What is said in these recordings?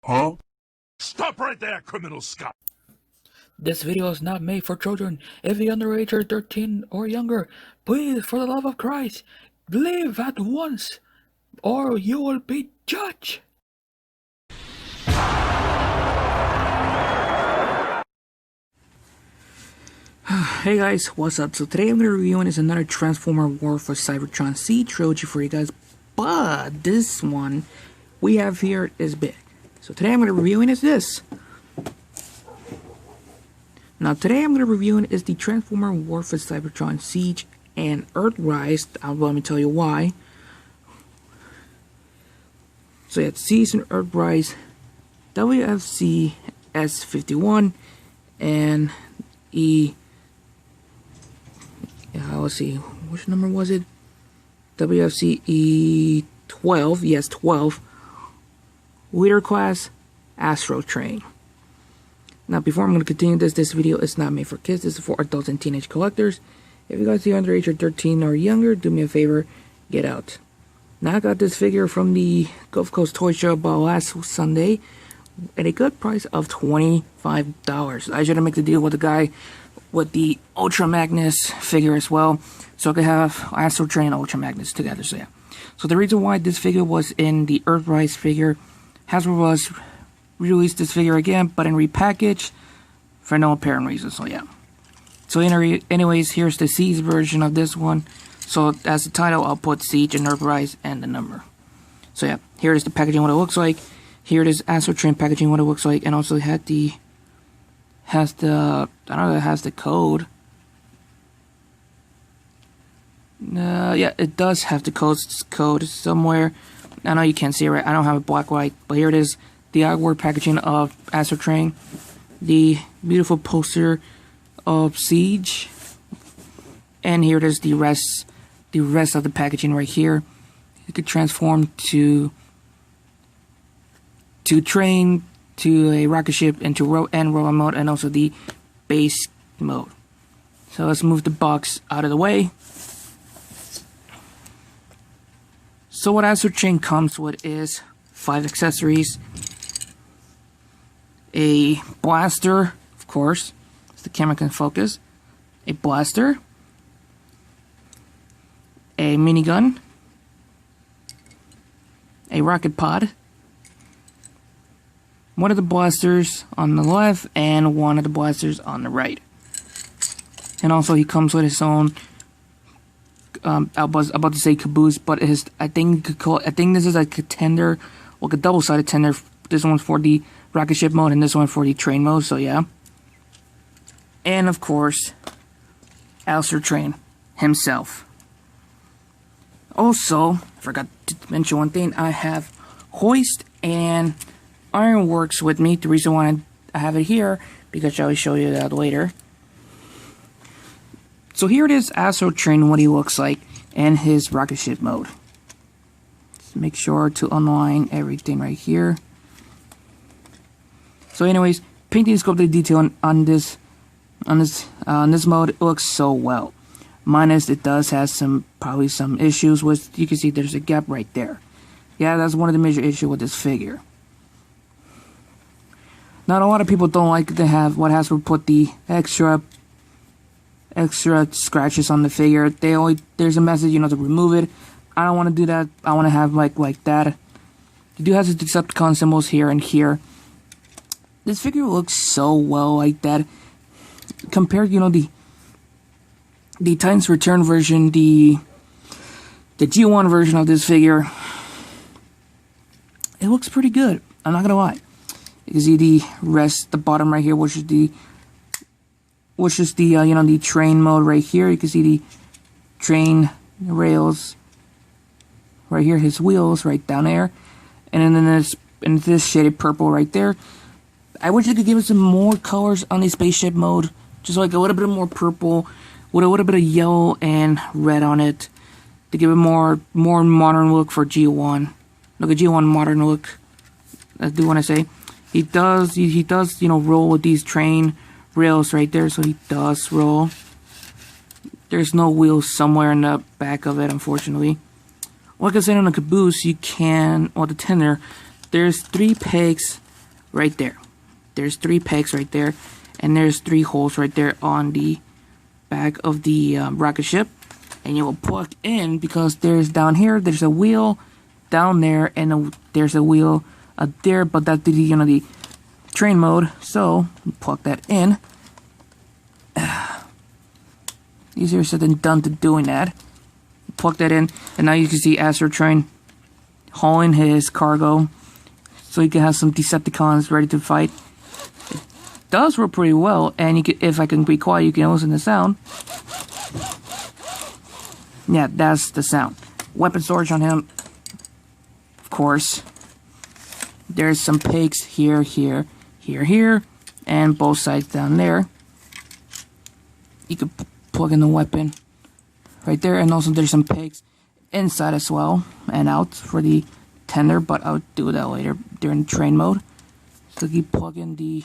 Huh? Stop right there, criminal scum! This video is not made for children. If you're underage or 13 or younger, please, for the love of Christ, leave at once, or you will be judged. Hey guys, what's up? So today I'm going to be reviewing is another Transformer War for Cybertron Siege trilogy for you guys, but this one we have here is big. So today I'm going to be reviewing is this. Now today I'm going to be reviewing is the Transformer War for Cybertron Siege and Earthrise. Let me tell you why. So yeah, Siege and Earthrise WFC S51 and let's see, which number was it? WFC E12, yes, 12. Leader class, Astrotrain. Now, before I'm going to continue this video is not made for kids. This is for adults and teenage collectors. If you guys are underage or 13 or younger, do me a favor, get out. Now, I got this figure from the Gulf Coast Toy Show about last Sunday at a good price of $25. I should have made the deal with the guy with the Ultra Magnus figure as well, so I could have Astrotrain and Ultra Magnus together. So yeah. So the reason why this figure was in the Earthrise figure, Hasbro was released this figure again, but in repackaged for no apparent reason. So yeah. So anyways, here's the Siege version of this one. So as the title, I'll put Siege and Earthrise and the number. So yeah, here is the packaging, what it looks like. Here it is Astrotrain packaging, what it looks like, and also it had the I don't know if it has the code. Yeah, it does have the code somewhere. I know you can't see it right. I don't have a black light, but here it is. The artwork packaging of Astrotrain. The beautiful poster of Siege. And here it is, the rest of the packaging right here. You could transform to train, to a rocket ship, into robot mode, and also the base mode. So let's move the box out of the way. So what Astrotrain comes with is 5 accessories. A blaster, of course, so the camera can focus. A blaster. A minigun. A rocket pod. One of the blasters on the left and one of the blasters on the right. And also he comes with his own I was about to say caboose, but I think this is like a tender, like a double-sided tender. This one's for the rocket ship mode and this one for the train mode, so yeah. And of course, Astrotrain himself. Also, I forgot to mention one thing, I have Hoist and Ironworks with me. The reason why I have it here, because I will show you that later. So here it is, Astrotrain, what he looks like, and his rocket ship mode. Just make sure to align everything right here. So anyways, painting sculpted detail on this mode, it looks so well. Minus it does have probably some issues with, you can see there's a gap right there. Yeah, that's one of the major issues with this figure. Not a lot of people don't like to have what Hasbro put the extra scratches on the figure. There's a message, to remove it. I don't want to do that. I want to have like that. You do have the Decepticon symbols here and here. This figure looks so well like that. Compared, the Titans Return version, the G1 version of this figure, it looks pretty good. I'm not gonna lie. You can see the bottom right here, which is the the train mode right here. You can see the train rails right here, his wheels right down there, and then in this shaded purple right there. I wish they could give us some more colors on the spaceship mode, just like a little bit more purple with a little bit of yellow and red on it to give it more modern look for G1. Like a G1 modern look. I do want to say. He does, roll with these train rails right there, so he does roll. There's no wheels somewhere in the back of it, unfortunately. Like I said, on the caboose, you can, or the tender, there's 3 pegs right there. There's 3 pegs right there, and there's 3 holes right there on the back of the rocket ship. And you will plug in, because there's down here, there's a wheel down there, and there's a wheel up there, but that's the, you know, the train mode. So plug that in. Easier said than done to doing that. Plug that in, and now you can see Astrotrain hauling his cargo, so you can have some Decepticons ready to fight. It does work pretty well, and you can, if I can be quiet, you can listen to the sound. Yeah, that's the sound. Weapon storage on him, of course. There's some pegs here, here, here, here, and both sides down there. You can plug in the weapon right there, and also there's some pegs inside as well and out for the tender, but I'll do that later during train mode. So you plug in the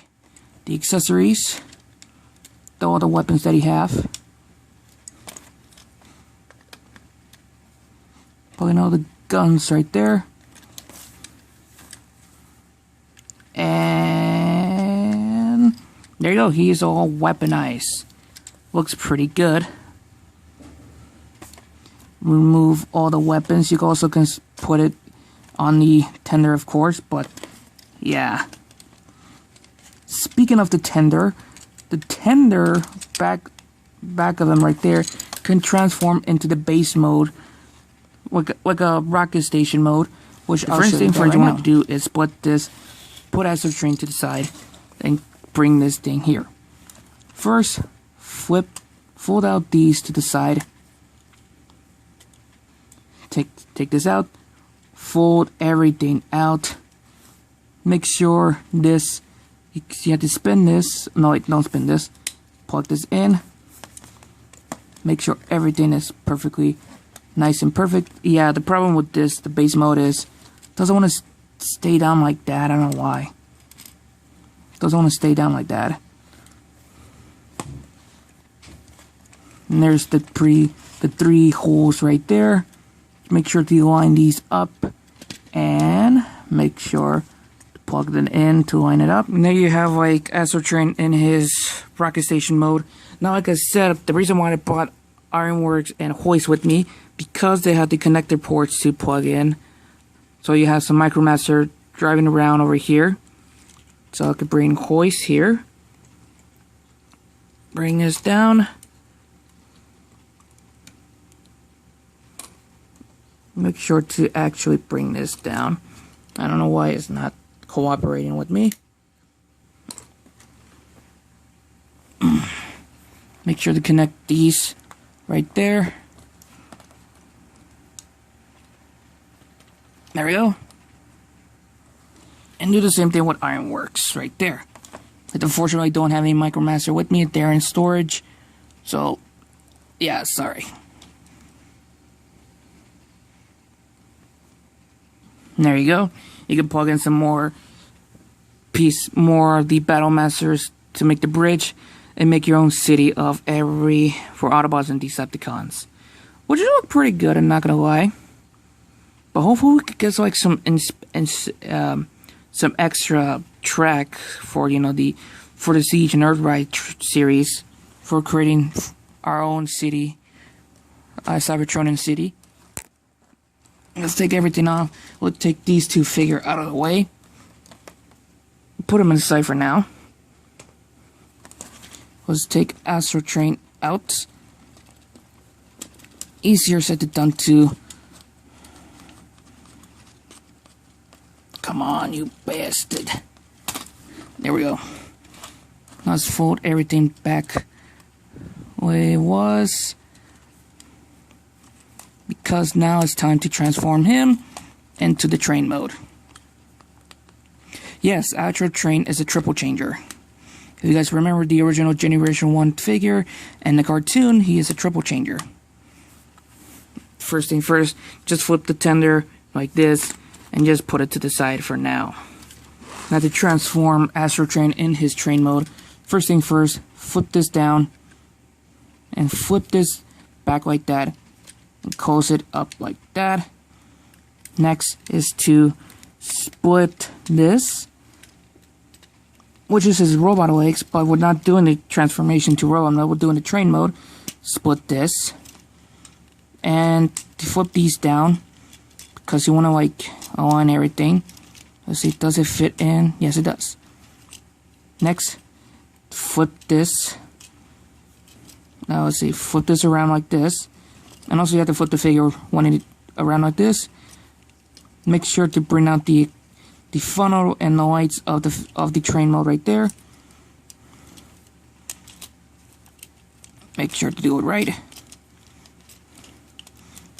accessories, all the weapons that you have. Plug in all the guns right there. And there you go, he's all weaponized. Looks pretty good. Remove all the weapons. You also can put it on the tender, of course, but yeah. Speaking of the tender back of him right there can transform into the base mode, like a rocket station mode. Which the first thing you want to do is split this, put Astrotrain to the side, and bring this thing here. First, fold out these to the side. Take this out, fold everything out. Make sure this, you have to spin this. No, wait, don't spin this. Plug this in. Make sure everything is perfectly nice and perfect. Yeah, the problem with this, the base mode, is doesn't want to stay down like that. I don't know why. Doesn't want to stay down like that. And there's the 3 holes right there. Make sure to line these up and make sure to plug them in to line it up. And there you have like Astrotrain in his rocket station mode. Now, like I said, the reason why I brought Ironworks and Hoist with me, because they have the connector ports to plug in. So you have some Micromaster driving around over here. So I could bring Hoist here. Bring this down. Make sure to actually bring this down. I don't know why it's not cooperating with me. Make sure to connect these right there. There we go. And do the same thing with Ironworks right there. But unfortunately, I don't have any Micromaster with me. They're in storage. So, yeah, sorry. And there you go. You can plug in some more of the Battle Masters to make the bridge and make your own city of for Autobots and Decepticons, which will look pretty good. I'm not gonna lie. But hopefully we could get like some extra track for the Siege and Earthrise series for creating our own city, Cybertronian city. Let's take everything off. We'll take these 2 figures out of the way. Put them inside for now. Let's take Astrotrain out. Easier said than done too. Come on, you bastard. There we go. Let's fold everything back where it was. Because now it's time to transform him into the train mode. Yes, Astrotrain is a triple changer. If you guys remember the original Generation 1 figure and the cartoon, he is a triple changer. First thing first, just flip the tender like this and just put it to the side for now. Now to transform Astrotrain in his train mode, first thing first, flip this down and flip this back like that. Close it up like that. Next is to split this which is his robot legs, but we're not doing the transformation to robot mode, we're doing the train mode. Split this, and flip these down, because you want to like align everything. Let's see, does it fit in? Yes, it does. Next, flip this. Now let's see, flip this around like this, and also you have to flip the figure 180 around like this. Make sure to bring out the funnel and the lights of the train mode right there. Make sure to do it right.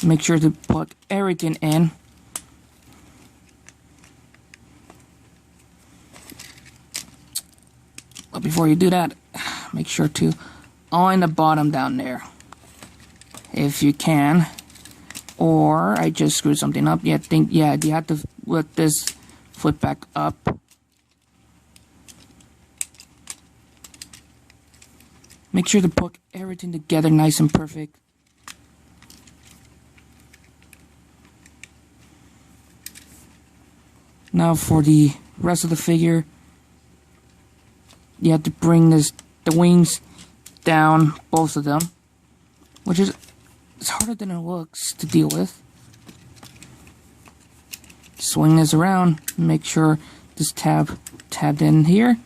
Make sure to plug everything in. But before you do that, make sure to align the bottom down there, if you can. Or I just screwed something up. You have to let this flip back up. Make sure to put everything together nice and perfect. Now for the rest of the figure, you have to bring the wings down, both of them, which is it's harder than it looks to deal with. Swing this around, make sure this tabbed in here.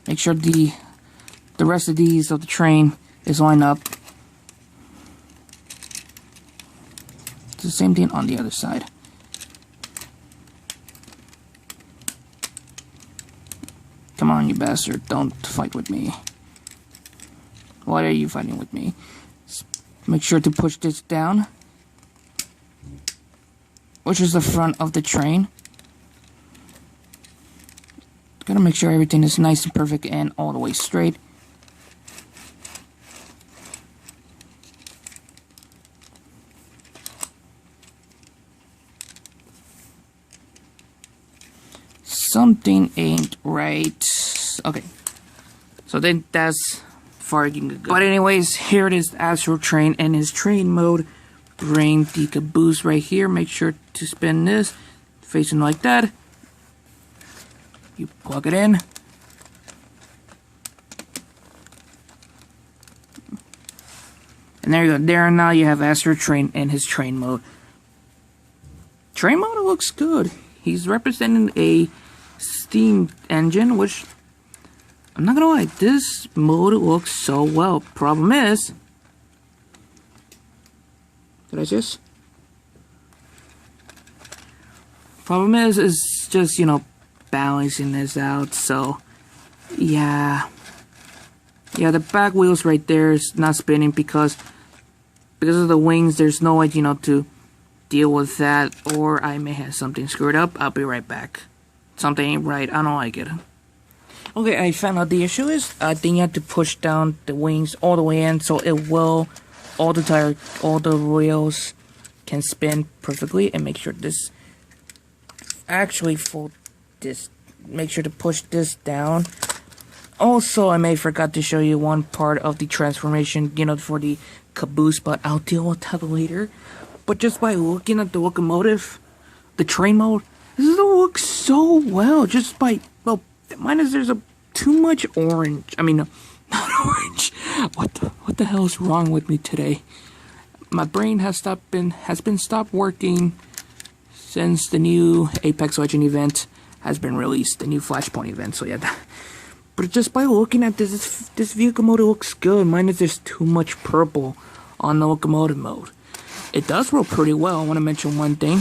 Make sure the rest of these of the train is lined up. It's the same thing on the other side. Come on, you bastard, don't fight with me. Why are you fighting with me? Make sure to push this down, which is the front of the train. Gotta make sure everything is nice and perfect and all the way straight. Something ain't right. Okay, so then that's far you can go. But anyways, here it is, Astrotrain and his train mode. Bring the caboose right here. Make sure to spin this facing like that. You plug it in. And there you go. There now you have Astrotrain and his train mode. Train mode looks good. He's representing a steam engine, which I'm not gonna lie, this mode looks so well. Problem is, Problem is just, you know, balancing this out. So yeah, the back wheels right there is not spinning because of the wings. There's no way, you know, to deal with that, or I may have something screwed up. I'll be right back. Something ain't right. I don't like it. Okay, I found out the issue is I think you have to push down the wings all the way in, so it will all the wheels can spin perfectly. And make sure this actually fold this. Make sure to push this down. Also, I may forgot to show you one part of the transformation, you know, for the caboose, but I'll deal with that later. But just by looking at the locomotive, the train mode, this looks so well. Just by, well, minus there's too much orange. I mean, not orange. What the hell is wrong with me today? My brain has been stopped working since the new Apex Legend event has been released, the new Flashpoint event. So yeah, but just by looking at this vehicle mode, it looks good. Minus there's too much purple on the locomotive mode. It does roll pretty well. I want to mention one thing.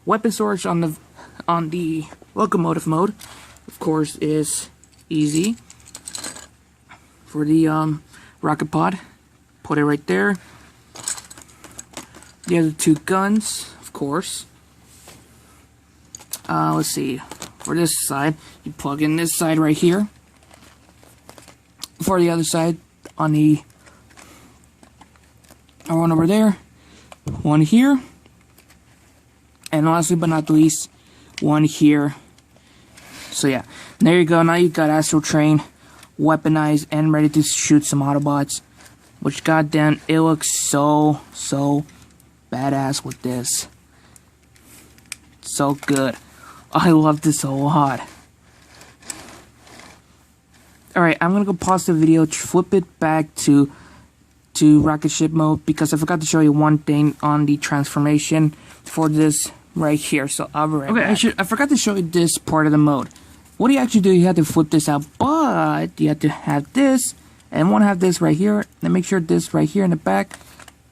Weapon storage on the locomotive mode, of course, is easy. For the rocket pod, put it right there. The other two guns, of course. Let's see. For this side, you plug in this side right here. For the other side, on the one over there, one here, and lastly but not least, one here. So yeah, there you go. Now you've got Astrotrain weaponized and ready to shoot some Autobots, which goddamn, it looks so badass with this. So good. I love this a lot. Alright, I'm gonna go pause the video, flip it back to rocket ship mode, because I forgot to show you one thing on the transformation for this right here. So I'll be right back. I forgot to show you this part of the mode. What do you actually do? You have to flip this out, but you have to have this, and want to have this right here, and make sure this right here in the back,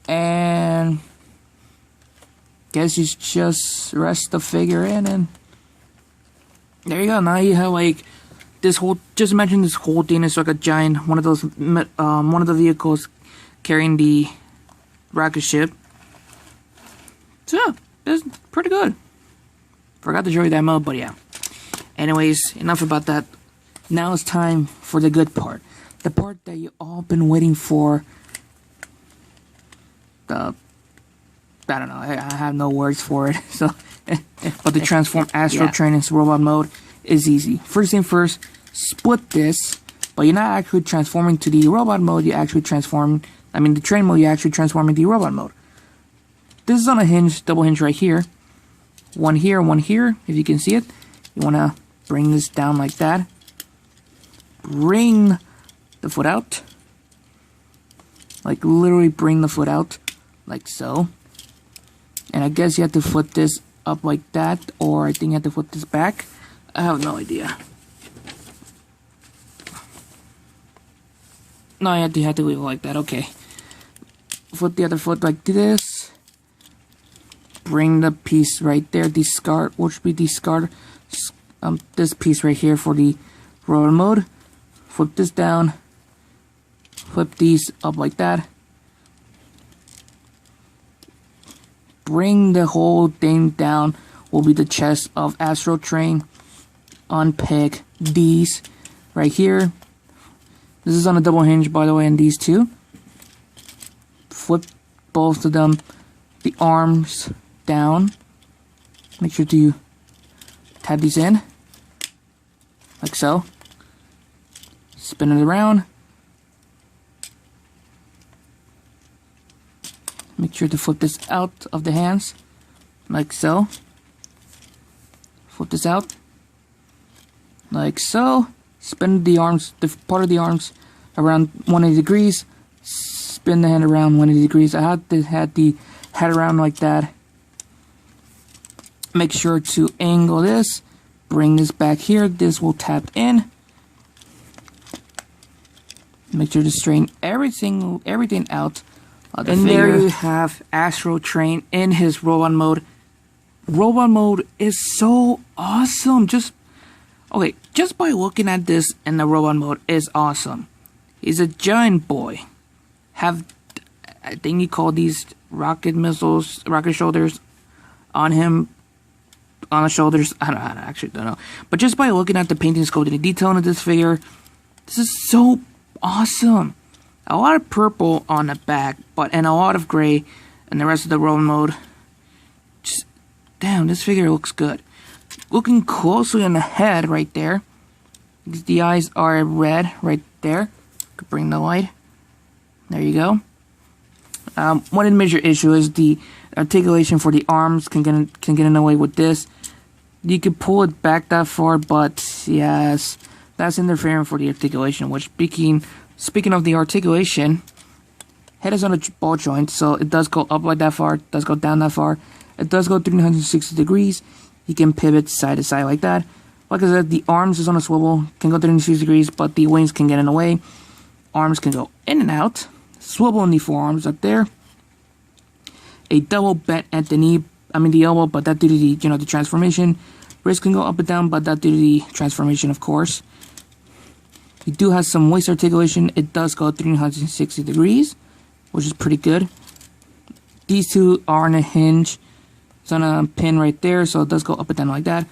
and guess you just rest the figure in, and there you go. Now you have like this whole, just imagine this whole thing is like a giant, one of the vehicles carrying the rocket ship. So yeah, it's pretty good. Forgot to show you that mode, but yeah. Anyways, enough about that. Now it's time for the good part. The part that you all been waiting for. I don't know, I have no words for it. So, but the transform Astrotrain into robot mode is easy. First thing first, split this, but you're not actually transforming to the robot mode, you actually transform, the train mode, you actually transform into the robot mode. This is on a hinge, double hinge right here. One here, if you can see it. You want to bring this down like that. Bring the foot out. Like literally bring the foot out. Like so. And I guess you have to flip this up like that. Or I think you have to flip this back. I have no idea. No, you have to leave it like that. Okay. Flip the other foot like this. Bring the piece right there. Discard. What should be discard? This piece right here for the rotor mode. Flip this down. Flip these up like that. Bring the whole thing down. Will be the chest of Astrotrain. Unpick these right here. This is on a double hinge, by the way, and these two. Flip both of them. The arms down. Make sure to tab these in. Like so. Spin it around. Make sure to flip this out of the hands. Like so. Flip this out. Like so. Spin the arms, the part of the arms around 180 degrees. Spin the hand around 180 degrees. I had the head around like that. Make sure to angle this. Bring this back here. This will tap in. Make sure to straighten everything out. And there you have Astrotrain in his robot mode. Robot mode is so awesome. Just by looking at this in the robot mode is awesome. He's a giant boy. I think you call these rocket missiles, rocket shoulders on him. On the shoulders, I actually don't know. But just by looking at the painting scope and the detailing of this figure, this is so awesome. A lot of purple on the back, and a lot of gray in the rest of the robot mode. Just, damn, this figure looks good. Looking closely on the head right there, the eyes are red right there. Could bring the light. There you go. One major issue is the articulation for the arms can get in the way with this. You could pull it back that far, but yes, that's interfering for the articulation. Which speaking of the articulation, head is on a ball joint, so it does go up like that far, it does go down that far, it does go 360 degrees. You can pivot side to side like that. Like I said, the arms is on a swivel, can go 360 degrees, but the wings can get in the way. Arms can go in and out. Swivel in the forearms up there. A double bent at the knee, the elbow, but that due to the transformation. Wrist can go up and down, but that due to the transformation, of course. You do have some waist articulation. It does go 360 degrees, which is pretty good. These two are on a hinge. It's on a pin right there, so it does go up and down like that.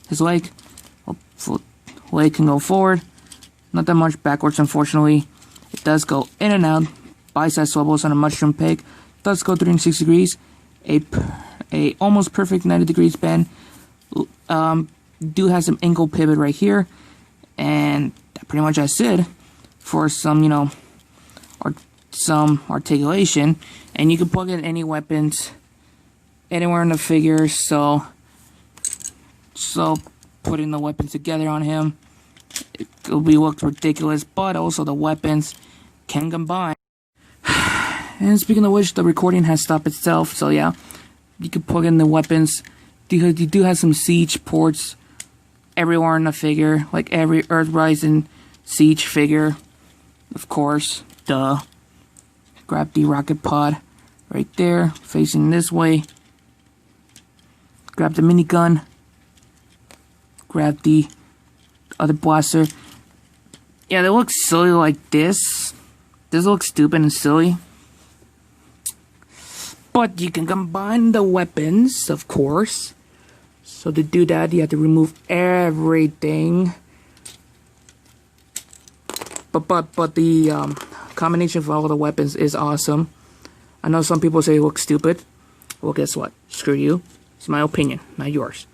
His leg can go forward. Not that much backwards, unfortunately. It does go in and out. Bicep swivels on a mushroom peg. Does go 360 degrees. A almost perfect 90 degrees bend. Do have some ankle pivot right here. And that pretty much that's it for some, or some articulation. And you can plug in any weapons anywhere in the figure, so putting the weapons together on him, it'll be look ridiculous, but also the weapons can combine. And speaking of which, the recording has stopped itself, so yeah, you can plug in the weapons. You do have some Siege ports everywhere in the figure, like every Earthrise and Siege figure, of course, duh. Grab the rocket pod right there, facing this way. Grab the minigun. Grab the other blaster. Yeah, they look silly like this. This looks stupid and silly. But you can combine the weapons, of course. So to do that, you have to remove everything. But the combination of all the weapons is awesome. I know some people say it looks stupid. Well, guess what? Screw you. It's my opinion, not yours.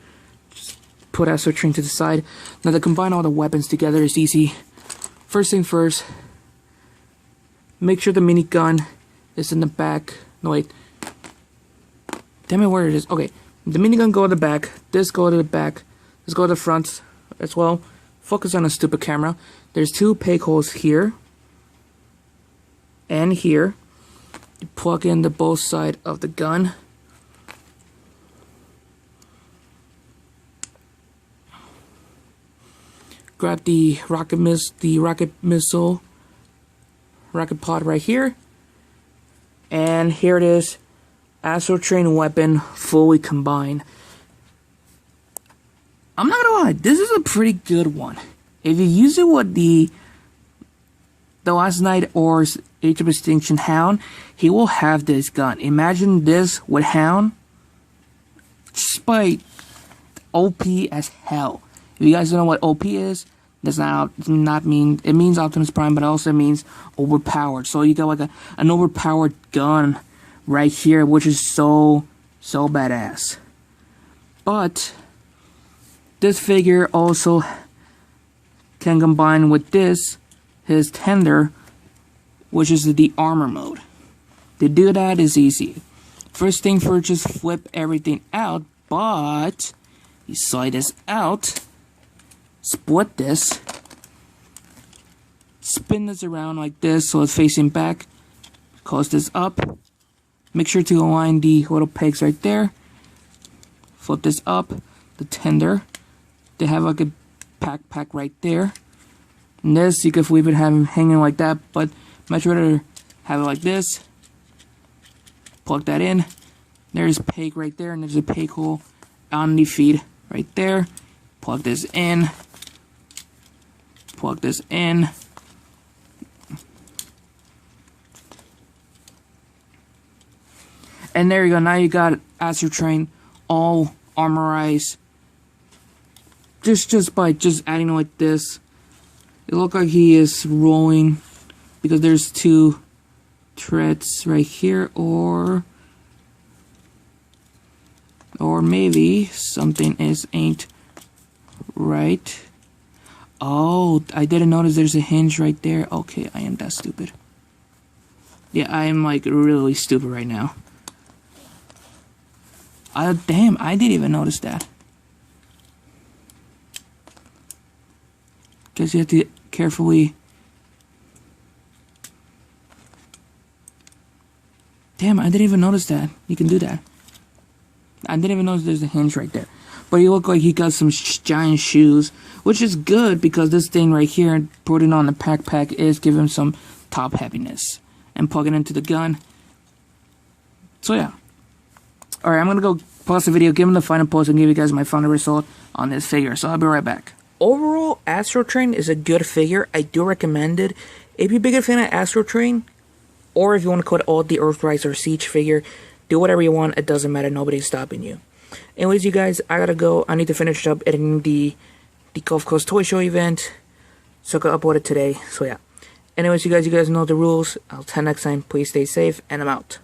Just put Astrotrain to the side. Now to combine all the weapons together is easy. First thing first, make sure the minigun is in the back. No, wait. Tell me where it is. Okay, the minigun go to the back. This go to the back. This go to the front as well. Focus on a stupid camera. There's two peg holes here and here. You plug in the both side of the gun. Grab the rocket missile, rocket pod right here, and here it is. Astrotrain weapon fully combined. I'm not gonna lie, this is a pretty good one. If you use it with the Last Knight or Age of Extinction Hound, he will have this gun. Imagine this with Hound. Just by OP as hell. If you guys don't know what OP is, does not mean, it means Optimus Prime, but it also means overpowered. So you got like an overpowered gun right here, which is so badass. But this figure also can combine with this, his tender, which is the armor mode. To do that is easy. First thing first, just flip everything out, but you slide this out, split this, spin this around like this so it's facing back, close this up, make sure to align the little pegs right there, flip this up, the tender, they have like a pack right there, and this you could leave it hanging like that, but much rather have it like this. Plug that in, there's a peg right there, and there's a peg hole on the feed right there. Plug this in, plug this in, and there you go. Now you got Astrotrain all armorized. Just by adding like this, it looks like he is rolling because there's two treads right here, or maybe something ain't right. Oh, I didn't notice there's a hinge right there. Okay, I am that stupid. Yeah, I am like really stupid right now. Damn, I didn't even notice that. Guess you have to carefully. Damn, I didn't even notice that. You can do that. I didn't even notice there's a hinge right there. But he looked like he got some giant shoes, which is good because this thing right here, putting on the pack is giving him some top heaviness. And plug it into the gun. So yeah. Alright, I'm gonna go pause the video, give him the final pose, and give you guys my final result on this figure. So I'll be right back. Overall, Astrotrain is a good figure. I do recommend it. If you're a bigger fan of Astrotrain, or if you want to cut all the Earthrise or Siege figure, do whatever you want. It doesn't matter. Nobody's stopping you. Anyways, you guys, I gotta go. I need to finish up editing the Gulf Coast Toy Show event, so I can upload it today. So yeah. Anyways, you guys know the rules. I'll tell you next time. Please stay safe, and I'm out.